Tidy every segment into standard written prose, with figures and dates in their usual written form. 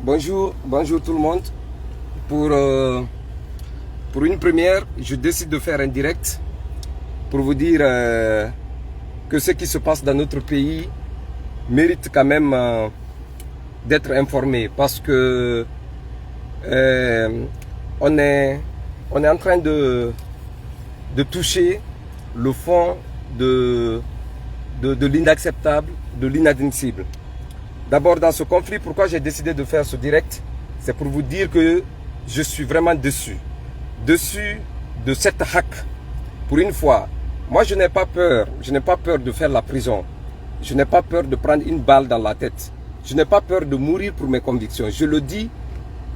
Bonjour tout le monde. Pour une première, je décide de faire un direct pour vous dire que ce qui se passe dans notre pays mérite quand même d'être informé parce que on est en train de toucher le fond de l'inacceptable, de l'inadmissible. D'abord, dans ce conflit, pourquoi j'ai décidé de faire ce direct, c'est pour vous dire que je suis vraiment déçu de cette hack. Pour une fois, moi je n'ai pas peur de faire la prison, je n'ai pas peur de prendre une balle dans la tête, je n'ai pas peur de mourir pour mes convictions. Je le dis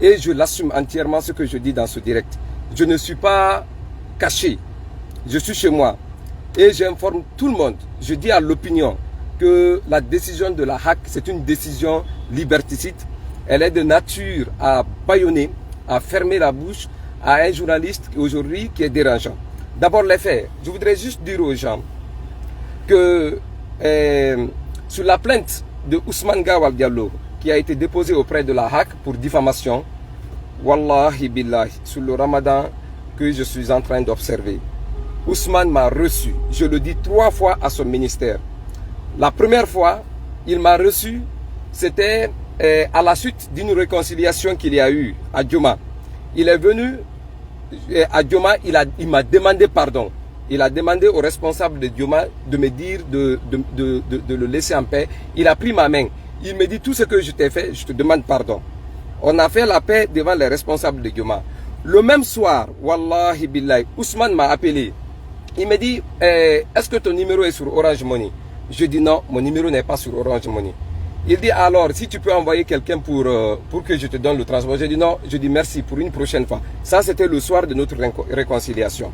et je l'assume entièrement ce que je dis dans ce direct. Je ne suis pas caché, je suis chez moi et j'informe tout le monde, je dis à l'opinion que la décision de la hack, c'est une décision liberticide. Elle est de nature à bâillonner, à fermer la bouche à un journaliste aujourd'hui qui est dérangeant. D'abord les faits. Je voudrais juste dire aux gens que sur la plainte de Ousmane Gawal Diallo qui a été déposée auprès de la hack pour diffamation, Wallahi Billahi, sur le Ramadan que je suis en train d'observer, Ousmane m'a reçu, je le dis 3 fois à son ministère. La première fois, il m'a reçu, c'était à la suite d'une réconciliation qu'il y a eu à Dioma. Il est venu à Dioma, il m'a demandé pardon. Il a demandé au responsable de Dioma de me dire de le laisser en paix. Il a pris ma main. Il me dit tout ce que je t'ai fait, je te demande pardon. On a fait la paix devant les responsables de Dioma. Le même soir, Wallahi Billahi, Ousmane m'a appelé. Il me dit, est-ce que ton numéro est sur Orange Money? Je dis non, mon numéro n'est pas sur Orange Money. Il dit alors, si tu peux envoyer quelqu'un pour que je te donne le transport. Je dis non, je dis merci pour une prochaine fois. Ça, c'était le soir de notre réconciliation.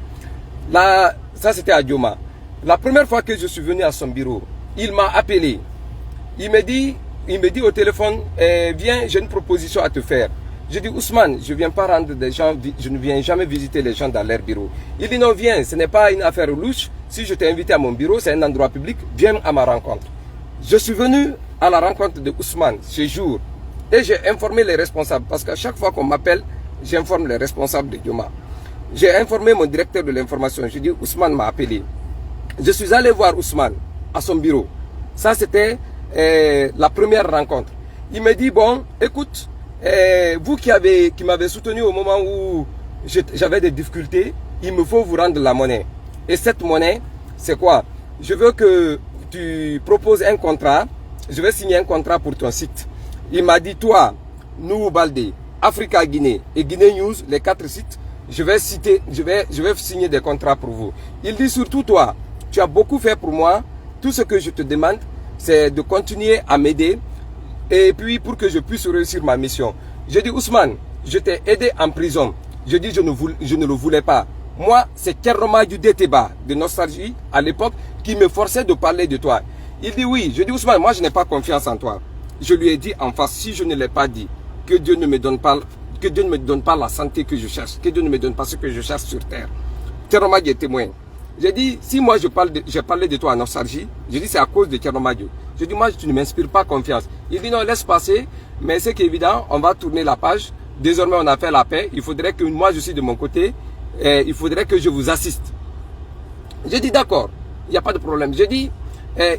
Là, ça, c'était à Dioma. La première fois que je suis venu à son bureau, il m'a appelé. Il me dit au téléphone, viens, j'ai une proposition à te faire. Je dis, Ousmane, je ne viens jamais visiter les gens dans leur bureau. Il dit, non, viens, ce n'est pas une affaire louche. Si je t'ai invité à mon bureau, c'est un endroit public, viens à ma rencontre. Je suis venu à la rencontre de Ousmane ce jour et j'ai informé les responsables parce qu'à chaque fois qu'on m'appelle, j'informe les responsables de Dioma. J'ai informé mon directeur de l'information, je dis, Ousmane m'a appelé. Je suis allé voir Ousmane à son bureau. Ça, c'était la première rencontre. Il me dit, bon, écoute, vous qui m'avez soutenu au moment où j'avais des difficultés, il me faut vous rendre la monnaie. Et cette monnaie, c'est quoi? Je veux que tu proposes un contrat, je vais signer un contrat pour ton site. Il m'a dit, toi, nous Baldé, Africa Guinée et Guinée News, les 4 sites, je vais signer des contrats pour vous. Il dit surtout toi, tu as beaucoup fait pour moi, tout ce que je te demande, c'est de continuer à m'aider et puis pour que je puisse réussir ma mission. Je dis Ousmane, je t'ai aidé en prison. Je dis je ne le voulais pas. Moi, c'est Keroma du Déteba de Nostalgie à l'époque qui me forçait de parler de toi. Il dit oui. Je dis Ousmane, moi je n'ai pas confiance en toi. Je lui ai dit en face, si je ne l'ai pas dit, que Dieu ne me donne pas la santé que je cherche, que Dieu ne me donne pas ce que je cherche sur terre. Keroma est témoin. J'ai dit, si moi j'ai parlé de toi à Nostalgie, je dis c'est à cause de Keroma. Je dis moi tu ne m'inspires pas confiance. Il dit non, laisse passer, mais c'est qu'évident, on va tourner la page. Désormais on a fait la paix, il faudrait que moi je suis de mon côté. Il faudrait que je vous assiste. J'ai dit d'accord, il n'y a pas de problème. J'ai dit,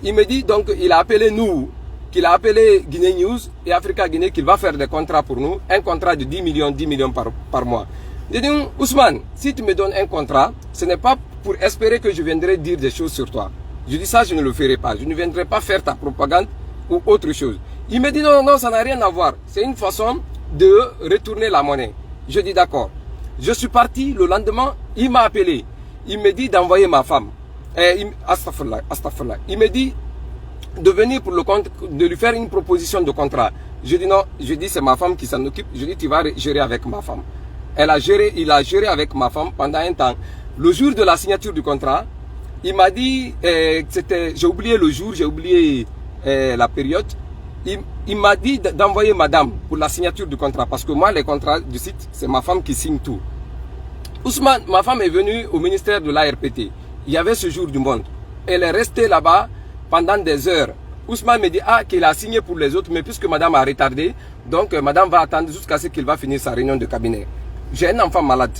il me dit donc il a appelé nous, qu'il a appelé Guinée News et Africa Guinée, qu'il va faire des contrats pour nous, un contrat de 10 millions par mois. J'ai dit Ousmane, si tu me donnes un contrat, ce n'est pas pour espérer que je viendrai dire des choses sur toi. Je dis ça, je ne le ferai pas. Je ne viendrai pas faire ta propagande ou autre chose. Il me dit non, non, ça n'a rien à voir. C'est une façon de retourner la monnaie. Je dis d'accord. Je suis parti, le lendemain, il m'a appelé. Il me dit d'envoyer ma femme. Astagfirullah. Il me dit de venir pour le compte, de lui faire une proposition de contrat. Je dis non, je dis c'est ma femme qui s'en occupe. Je dis tu vas gérer avec ma femme. Il a géré avec ma femme pendant un temps. Le jour de la signature du contrat, il m'a dit, j'ai oublié le jour, j'ai oublié la période. Il m'a dit d'envoyer madame pour la signature du contrat. Parce que moi, les contrats du site, c'est ma femme qui signe tout. Ousmane, ma femme est venue au ministère de l'ARPT. Il y avait ce jour du monde. Elle est restée là-bas pendant des heures. Ousmane me dit qu'il a signé pour les autres, mais puisque madame a retardé, donc madame va attendre jusqu'à ce qu'il va finir sa réunion de cabinet. J'ai un enfant malade.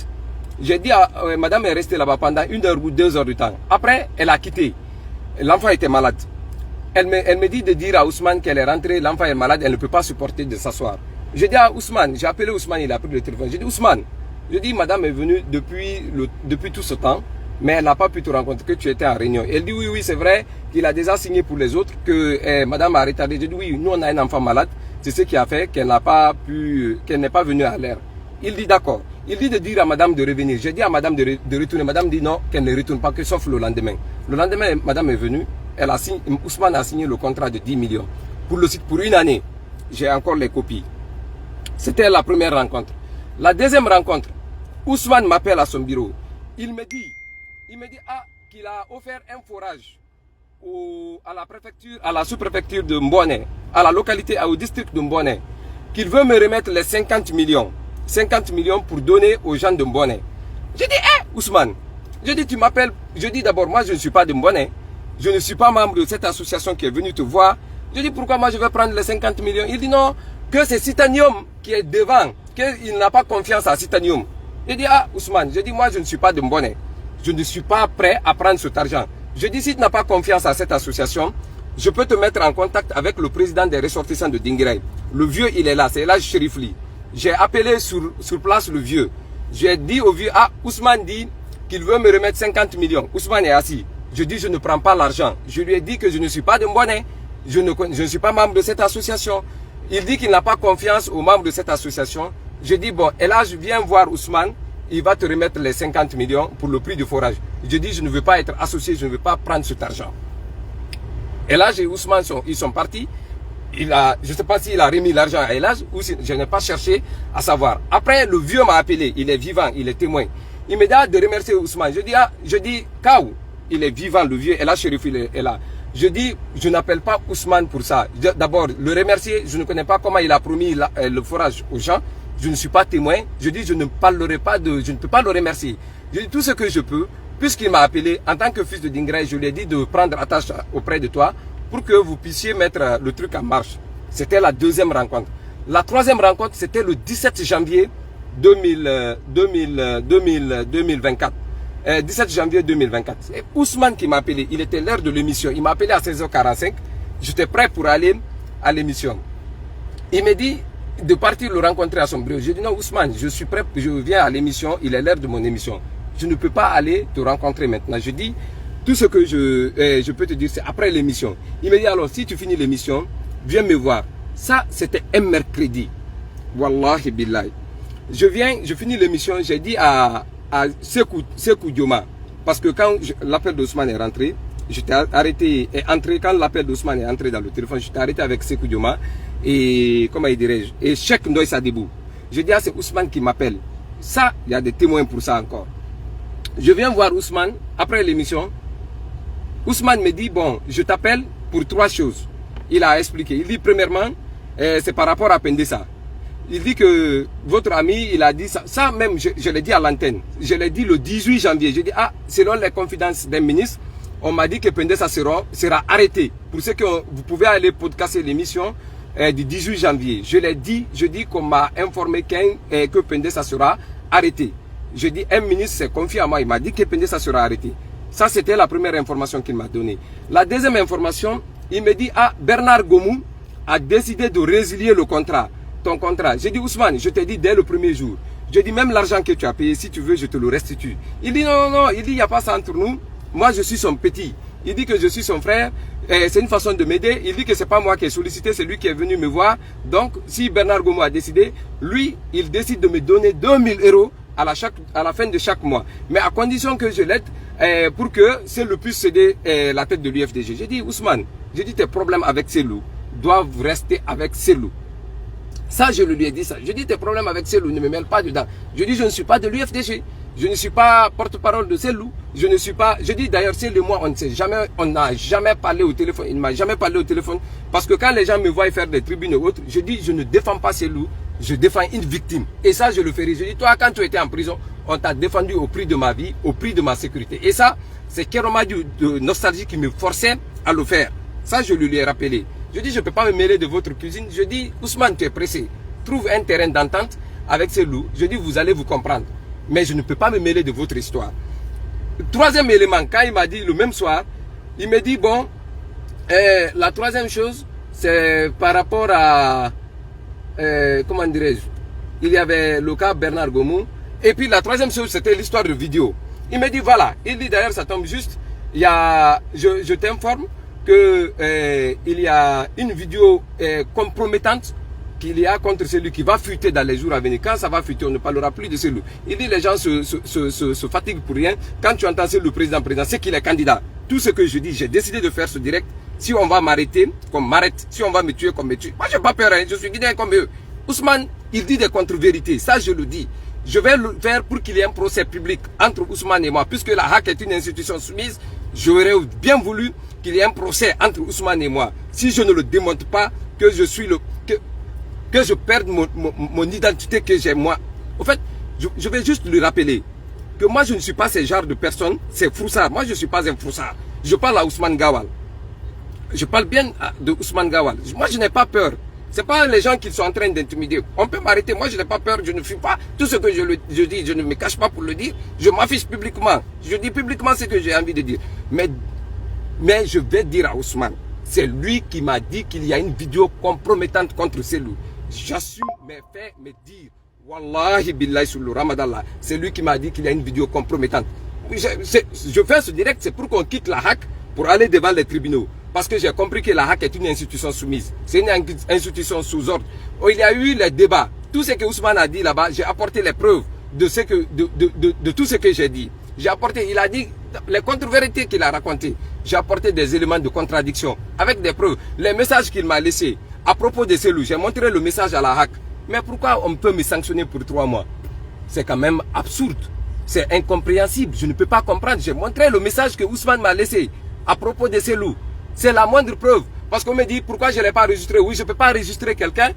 J'ai dit à madame est restée là-bas pendant 1 heure ou 2 heures de temps. Après, elle a quitté. L'enfant était malade. Elle me dit de dire à Ousmane qu'elle est rentrée, l'enfant est malade, elle ne peut pas supporter de s'asseoir. J'ai dit à Ousmane, j'ai appelé Ousmane, il a pris le téléphone. J'ai dit Ousmane, je dis madame est venue depuis tout ce temps, mais elle n'a pas pu te rencontrer, que tu étais en réunion. Elle dit oui, c'est vrai qu'il a déjà signé pour les autres, que madame a retardé. J'ai dit oui, nous on a un enfant malade, c'est ce qui a fait qu'elle n'a pas pu, qu'elle n'est pas venue à l'heure. Il dit d'accord. Il dit de dire à madame de revenir. J'ai dit à madame de retourner. Madame dit non, qu'elle ne retourne pas, que sauf le lendemain. Le lendemain, madame est venue. Elle a signé, Ousmane a signé le contrat de 10 millions pour le site pour 1 année. J'ai encore les copies. C'était la première rencontre. La deuxième rencontre, Ousmane m'appelle à son bureau. Il me dit qu'il a offert un forage à la préfecture, à la sous-préfecture de Mbone, à la localité, au district de Mbone, qu'il veut me remettre les 50 millions. 50 millions pour donner aux gens de Mbone. J'ai dit, Ousmane, je dis, tu m'appelles. Je dis d'abord, moi je ne suis pas de Mbone. Je ne suis pas membre de cette association qui est venue te voir. Je dis, pourquoi moi je vais prendre les 50 millions? Il dit non, que c'est Titanium qui est devant, qu'il n'a pas confiance à Titanium. Je dis, Ousmane, je dis, moi je ne suis pas de Mbone. Je ne suis pas prêt à prendre cet argent. Je dis, si tu n'as pas confiance à cette association, je peux te mettre en contact avec le président des ressortissants de Dinguiraye. Le vieux, il est là, c'est là Chérifli. J'ai appelé sur place le vieux. J'ai dit au vieux, Ousmane dit qu'il veut me remettre 50 millions. Ousmane est assis. Je dis, je ne prends pas l'argent. Je lui ai dit que je ne suis pas de Mbone. Je ne suis pas membre de cette association. Il dit qu'il n'a pas confiance aux membres de cette association. Je dis, bon, et là, je viens voir Ousmane. Il va te remettre les 50 millions pour le prix du forage. Je dis, je ne veux pas être associé, je ne veux pas prendre cet argent. Et là, j'ai Ousmane, ils sont partis. Je ne sais pas s'il a remis l'argent à Elage ou si je n'ai pas cherché à savoir. Après, le vieux m'a appelé, il est vivant, il est témoin. Il me dit de remercier Ousmane. Je dis, Kaou, il est vivant, le vieux, Elage Chérif, il est là. Je dis, je n'appelle pas Ousmane pour ça. D'abord, le remercier, je ne connais pas comment il a promis le forage aux gens. Je ne suis pas témoin. Je dis, je ne parlerai pas je ne peux pas le remercier. Je dis tout ce que je peux, puisqu'il m'a appelé en tant que fils de Dinguiraye, je lui ai dit de prendre attache auprès de toi pour que vous puissiez mettre le truc en marche. C'était la deuxième rencontre. La troisième rencontre, c'était le 17 janvier 2024. 17 janvier 2024. C'est Ousmane qui m'a appelé. Il était l'heure de l'émission. Il m'a appelé à 16h45. J'étais prêt pour aller à l'émission. Il me dit de partir le rencontrer à son bureau. Je dis non Ousmane, je suis prêt, je viens à l'émission. Il est l'heure de mon émission. Je ne peux pas aller te rencontrer maintenant. Je dis tout ce que je peux te dire, c'est après l'émission. Il me dit alors, si tu finis l'émission, viens me voir. Ça, c'était un mercredi. Wallahi billahi. Je finis l'émission, j'ai dit à Sekou Dioma, parce que quand l'appel d'Ousmane est rentré, j'étais arrêté et entré, quand l'appel d'Ousmane est entré dans le téléphone, j'étais arrêté avec Sekou Dioma et, comment dirais-je, et Cheikh Ndoye Sadibou. Je dis c'est Ousmane qui m'appelle. Ça, il y a des témoins pour ça encore. Je viens voir Ousmane après l'émission. Ousmane me dit, bon, je t'appelle pour 3 choses. Il a expliqué. Il dit, premièrement, c'est par rapport à Pendessa. Il dit que votre ami, il a dit ça. Ça même, je l'ai dit à l'antenne. Je l'ai dit le 18 janvier. Je dis, selon les confidences d'un ministre, on m'a dit que Pendessa sera arrêté. Pour ce que vous pouvez aller podcaster l'émission du 18 janvier. Je l'ai dit, je dis qu'on m'a informé que Pendessa sera arrêté. Je dis, un ministre s'est confié à moi. Il m'a dit que Pendessa sera arrêté. Ça, c'était la première information qu'il m'a donnée. La deuxième information, il me dit, Bernard Gomou a décidé de résilier le contrat. Ton contrat. J'ai dit, Ousmane, je t'ai dit dès le premier jour. Je dis, même l'argent que tu as payé, si tu veux, je te le restitue. Il dit, non. Il dit, il n'y a pas ça entre nous. Moi, je suis son petit. Il dit que je suis son frère. C'est une façon de m'aider. Il dit que c'est pas moi qui ai sollicité, c'est lui qui est venu me voir. Donc, si Bernard Gomou a décidé, lui, il décide de me donner 2000 € à la fin de chaque mois. Mais à condition que je l'aide pour que Selou puisse céder la tête de l'UFDG. J'ai dit, Ousmane, j'ai dit, tes problèmes avec Selou doivent rester avec Selou. Ça, je lui ai dit ça. Je dis, tes problèmes avec Selou, ne me mêle pas dedans. Je dis, je ne suis pas de l'UFDG. Je ne suis pas porte-parole de Selou. Je ne suis pas... Je dis d'ailleurs, Selou et moi, on n'a jamais parlé au téléphone. Il ne m'a jamais parlé au téléphone. Parce que quand les gens me voient faire des tribunes et autres, je dis, je ne défends pas Selou. Je défends une victime. Et ça, je le ferai. Je dis, toi, quand tu étais en prison, on t'a défendu au prix de ma vie, au prix de ma sécurité. Et ça, c'est Kéromadou de Nostalgie qui me forçait à le faire. Ça, je lui ai rappelé. Je dis, je ne peux pas me mêler de votre cuisine. Je dis, Ousmane, tu es pressé. Trouve un terrain d'entente avec ces loups. Je dis, vous allez vous comprendre. Mais je ne peux pas me mêler de votre histoire. Troisième élément, quand il m'a dit le même soir, il me dit, bon, la troisième chose, c'est par rapport à, comment dirais-je, il y avait le cas Bernard Gomou. Et puis la troisième chose, c'était l'histoire de vidéo. Il me dit, voilà, il dit d'ailleurs, ça tombe juste, il y a, je t'informe que il y a une vidéo compromettante qu'il y a contre celui qui va fuiter dans les jours à venir. Quand ça va fuiter, on ne parlera plus de celui. Il dit les gens se fatiguent pour rien. Quand tu entends le président, c'est qu'il est candidat. Tout ce que je dis, j'ai décidé de faire ce direct. Si on va m'arrêter, qu'on m'arrête. Si on va me tuer, qu'on me tue. Moi, je n'ai pas peur, hein. Je suis guinéen comme eux. Ousmane, il dit des contre-vérités. Ça, je le dis. Je vais le faire pour qu'il y ait un procès public entre Ousmane et moi. Puisque la HAC est une institution soumise, j'aurais bien voulu qu'il y ait un procès entre Ousmane et moi. Si je ne le démontre pas, que je suis le... que je perde mon identité que j'ai moi. En fait, je vais juste lui rappeler que moi, je ne suis pas ce genre de personne. C'est Froussard. Moi, je ne suis pas un Froussard. Je parle à Ousmane Gawal. Je parle bien de Ousmane Gawal. Moi, je n'ai pas peur. Ce n'est pas les gens qui sont en train d'intimider. On peut m'arrêter. Moi, je n'ai pas peur. Je ne fuis pas. Tout ce que je dis, je ne me cache pas pour le dire. Je m'affiche publiquement. Je dis publiquement ce que j'ai envie de dire. Mais je vais dire à Ousmane, c'est lui qui m'a dit qu'il y a une vidéo compromettante contre Selou. J'assume mes faits, mes dires. Wallahi billahi sur le Ramadan là. C'est lui qui m'a dit qu'il y a une vidéo compromettante. Je fais ce direct, c'est pour qu'on quitte la HAC pour aller devant les tribunaux. Parce que j'ai compris que la HAC est une institution soumise. C'est une institution sous ordre. Il y a eu les débats. Tout ce que Ousmane a dit là-bas, j'ai apporté les preuves de tout ce que j'ai dit. J'ai apporté, il a dit les contre-vérités qu'il a racontées. J'ai apporté des éléments de contradiction avec des preuves. Les messages qu'il m'a laissés à propos de Selou, j'ai montré le message à la HAC. Mais pourquoi on peut me sanctionner pour 3 mois? C'est quand même absurde. C'est incompréhensible. Je ne peux pas comprendre. J'ai montré le message que Ousmane m'a laissé à propos de Selou. C'est la moindre preuve. Parce qu'on me dit pourquoi je ne l'ai pas enregistré. Oui, je ne peux pas enregistrer quelqu'un.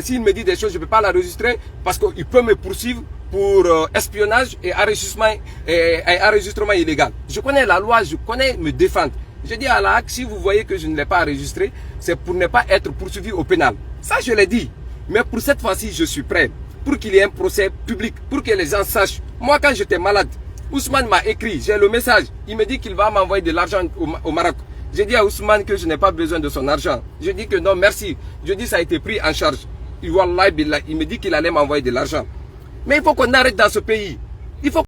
S'il me dit des choses, je ne peux pas l'enregistrer parce qu'il peut me poursuivre pour espionnage et enregistrement illégal. Je connais la loi, je connais me défendre. Je dis à la HAC, si vous voyez que je ne l'ai pas enregistré, c'est pour ne pas être poursuivi au pénal. Ça, je l'ai dit. Mais pour cette fois-ci, je suis prêt. Pour qu'il y ait un procès public, pour que les gens sachent. Moi, quand j'étais malade, Ousmane m'a écrit, j'ai le message. Il me dit qu'il va m'envoyer de l'argent au Maroc. J'ai dit à Ousmane que je n'ai pas besoin de son argent. Je dis que non, merci. Je dis ça a été pris en charge. Il me dit qu'il allait m'envoyer de l'argent. Mais il faut qu'on arrête dans ce pays. Il faut